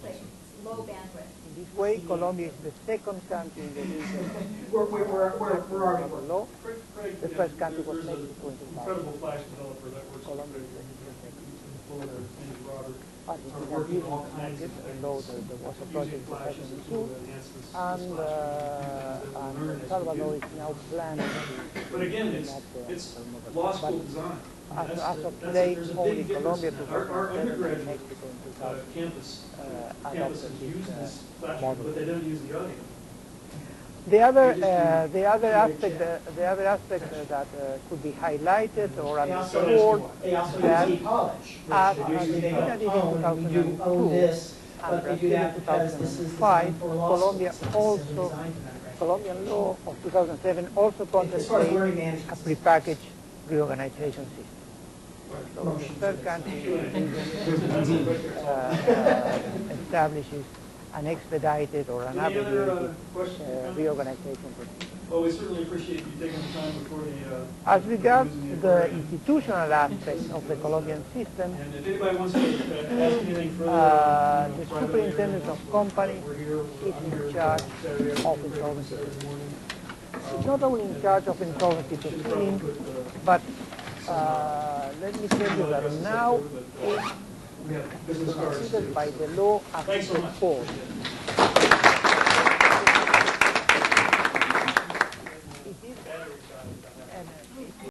click In low bandwidth. this way, Colombia is the second country in the region We're already of working. law. Craig, The first country was there's an Mexico in 2000. incredible Flash developer that works with Colombia is Craig the second. in Florida, his name is Robert. But it Are is working abused all in kinds of Mexico, things. although there was a Using project Flash as a 2002. tool to enhance this And El Salvador is now planning But again, it's law school design. as of today, There's a only big difference. Colombia Our 2007 and undergraduate Mexico in 2000 campuses adopted use this this Flash, model. but they don't use the audio. The other aspect that could be highlighted or underscored They also that use e-college. as which they they did don't it in own. We do own 2002 this, and but they do Brazil that in because this is 2005, designed for law schools. Colombia It's not also necessarily designed for that, right? Colombian law of 2007 also As far as contemplates learning a management. prepackaged reorganization system. So the third country establishes an expedited or an Any other abbreviated questions? reorganization procedure. Well, we certainly appreciate you taking the time before the... As regards the institutional aspects of the Colombian system, And if anybody wants to ask anything further... the superintendent of companies we're here. is in charge of insolvency. It's not only in charge of insolvency proceedings, but let me tell you that now it's We have business cards. considered by the law as Thanks so much. before.